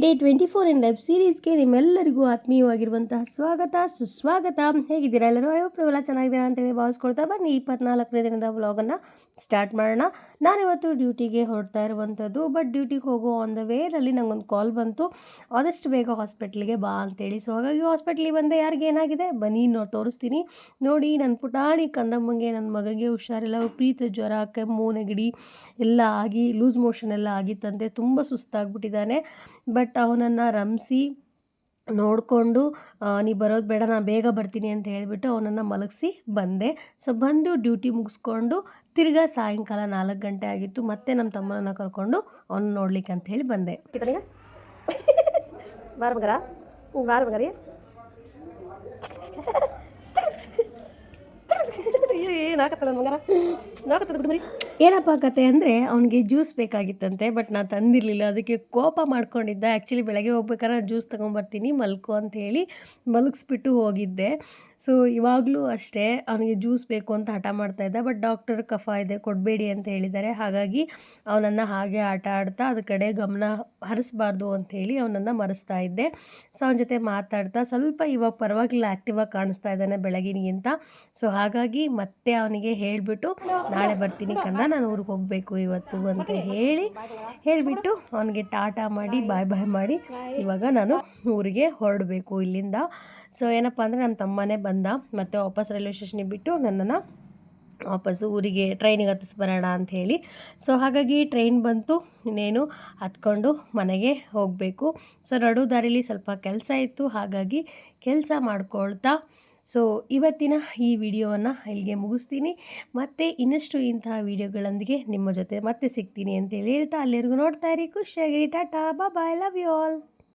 Day 24 in life ಸೀರೀಸ್ಗೆ ನಿಮ್ಮೆಲ್ಲರಿಗೂ ಆತ್ಮೀಯವಾಗಿರುವಂತಹ ಸ್ವಾಗತ ಸುಸ್ವಾಗತ. ಹೇಗಿದ್ದೀರಾ ಎಲ್ಲರೂ? ಐವತ್ತು ಚೆನ್ನಾಗಿದ್ದೀರಾ ಅಂತೇಳಿ ಭಾವಿಸ್ಕೊಳ್ತಾ ಬನ್ನಿ 24ನೇ ದಿನದ ವ್ಲಾಗನ್ನು ಸ್ಟಾರ್ಟ್ ಮಾಡೋಣ. ನಾನಿವತ್ತು ಡ್ಯೂಟಿಗೆ ಹೊರಡ್ತಾ ಇರುವಂಥದ್ದು. ಬಟ್ ಡ್ಯೂಟಿಗೆ ಹೋಗೋ ಆನ್ ದ ವೇರಲ್ಲಿ ನಂಗೊಂದು ಕಾಲ್ ಬಂತು, ಆದಷ್ಟು ಬೇಗ ಹಾಸ್ಪಿಟ್ಲಿಗೆ ಬಾ ಅಂತೇಳಿ. ಸೊ ಹಾಗಾಗಿ ಹಾಸ್ಪಿಟ್ಲಿಗೆ ಬಂದೆ. ಯಾರಿಗೆ ಏನಾಗಿದೆ ಬನ್ನಿ ತೋರಿಸ್ತೀನಿ. ನೋಡಿ, ನನ್ನ ಪುಟಾಣಿ ಕಂದಮ್ಮಂಗೆ, ನನ್ನ ಮಗಗೆ ಹುಷಾರಿಲ್ಲ, ವಿಪರೀತ ಜ್ವರ, ಕೆಮ್ಮು, ನೆಗಡಿ ಎಲ್ಲ ಆಗಿ ಲೂಸ್ ಮೋಷನ್ ಎಲ್ಲ ಆಗಿತ್ತಂತೆ. ತುಂಬ ಸುಸ್ತಾಗ್ಬಿಟ್ಟಿದ್ದಾನೆ. ಬಟ್ ಅವನನ್ನು ರಂಸಿ ನೋಡಿಕೊಂಡು ನೀ ಬರೋದು ಬೇಡ, ನಾನು ಬೇಗ ಬರ್ತೀನಿ ಅಂತ ಹೇಳಿಬಿಟ್ಟು ಅವನನ್ನು ಮಲಗಿಸಿ ಬಂದೆ. ಸೊ ಬಂದು ಡ್ಯೂಟಿ ಮುಗಿಸ್ಕೊಂಡು ತಿರ್ಗಾ ಸಾಯಂಕಾಲ 4 ಗಂಟೆ ಆಗಿತ್ತು. ಮತ್ತೆ ನಮ್ಮ ತಮ್ಮನನ್ನು ಕರ್ಕೊಂಡು ಅವನು ನೋಡ್ಲಿಕ್ಕೆ ಅಂತ ಹೇಳಿ ಬಂದೆ. ಬಾರ ಮಗರ, ಬಾರ ಮಗರಿ, ಏನಾಗತ್ತಲ್ಲ ಮಗರ, ನಾಕತ್ತದ ಬಿಡು ಮರಿ. ಏನಪ್ಪ ಕತೆ ಅಂದರೆ, ಅವನಿಗೆ ಜ್ಯೂಸ್ ಬೇಕಾಗಿತ್ತಂತೆ. ಬಟ್ ನಾನು ತಂದಿರಲಿಲ್ಲ. ಅದಕ್ಕೆ ಕೋಪ ಮಾಡ್ಕೊಂಡಿದ್ದ. ಆ್ಯಕ್ಚುಲಿ ಬೆಳಗ್ಗೆ ಹೋಗ್ಬೇಕಾದ್ರೆ ಜ್ಯೂಸ್ ತೊಗೊಂಬರ್ತೀನಿ ಮಲ್ಕೋ ಅಂತ ಹೇಳಿ ಮಲಗಿಸ್ಬಿಟ್ಟು ಹೋಗಿದ್ದೆ. ಸೊ ಇವಾಗಲೂ ಅಷ್ಟೇ ಅವನಿಗೆ ಜ್ಯೂಸ್ ಬೇಕು ಅಂತ ಹಠ ಮಾಡ್ತಾಯಿದ್ದ. ಬಟ್ ಡಾಕ್ಟರ್ ಕಫ ಇದೆ ಕೊಡಬೇಡಿ ಅಂತ ಹೇಳಿದ್ದಾರೆ. ಹಾಗಾಗಿ ಅವನನ್ನು ಹಾಗೆ ಆಟ ಆಡ್ತಾ ಅದ್ರ ಕಡೆ ಗಮನ ಹರಿಸ್ಬಾರ್ದು ಅಂಥೇಳಿ ಅವನನ್ನು ಮರೆಸ್ತಾ ಇದ್ದೆ. ಸೊ ಅವನ ಜೊತೆ ಮಾತಾಡ್ತಾ ಸ್ವಲ್ಪ ಇವಾಗ ಪರವಾಗಿಲ್ಲ, ಆ್ಯಕ್ಟಿವಾಗಿ ಕಾಣಿಸ್ತಾ ಇದ್ದಾನೆ ಬೆಳಗಿನಿಗಿಂತ. ಸೊ ಹಾಗಾಗಿ ಮತ್ತೆ ಅವನಿಗೆ ಹೇಳಿಬಿಟ್ಟು ನಾಳೆ ಬರ್ತೀನಿ ಕಂದ, ನಾನು ಊರಿಗೆ ಹೋಗಬೇಕು ಇವತ್ತು ಅಂತ ಹೇಳಿಬಿಟ್ಟು ಅವನಿಗೆ ಟಾಟಾ ಮಾಡಿ ಬಾಯ್ ಬಾಯ್ ಮಾಡಿ ಇವಾಗ ನಾನು ಊರಿಗೆ ಹೊರಡಬೇಕು ಇಲ್ಲಿಂದ. ಸೊ ಏನಪ್ಪ ಅಂದರೆ, ನಮ್ಮ ತಮ್ಮನೇ ಬಂದ ಮತ್ತು ವಾಪಸ್ ರೈಲ್ವೆ ಸ್ಟೇಷನಿಗೆ ಬಿಟ್ಟು ನನ್ನನ್ನು ವಾಪಸ್ಸು ಊರಿಗೆ ಟ್ರೈನಿಗೆ ಹತ್ತಿಸ್ಬರೋಣ ಅಂಥೇಳಿ. ಸೊ ಹಾಗಾಗಿ ಟ್ರೈನ್ ಬಂತು, ಇನ್ನೇನು ಹತ್ಕೊಂಡು ಮನೆಗೆ ಹೋಗಬೇಕು. ಸೊ ನಡು ದಾರಿಲಿ ಸ್ವಲ್ಪ ಕೆಲಸ ಇತ್ತು, ಹಾಗಾಗಿ ಕೆಲಸ ಮಾಡ್ಕೊಳ್ತಾ ಸೊ ಇವತ್ತಿನ ಈ ವಿಡಿಯೋವನ್ನು ಇಲ್ಲಿಗೆ ಮುಗಿಸ್ತೀನಿ. ಮತ್ತು ಇನ್ನಷ್ಟು ಇಂತಹ ವಿಡಿಯೋಗಳೊಂದಿಗೆ ನಿಮ್ಮ ಜೊತೆ ಮತ್ತೆ ಸಿಗ್ತೀನಿ ಅಂತೇಳಿ ಹೇಳ್ತಾ, ಅಲ್ಲಿವರೆಗೂ ನೋಡ್ತಾ ಇರಿ, ಖುಷಿಯಾಗಿರಿ. ಟಾಟಾ, ಬಾಯ್, ಲವ್ ಯು ಆಲ್.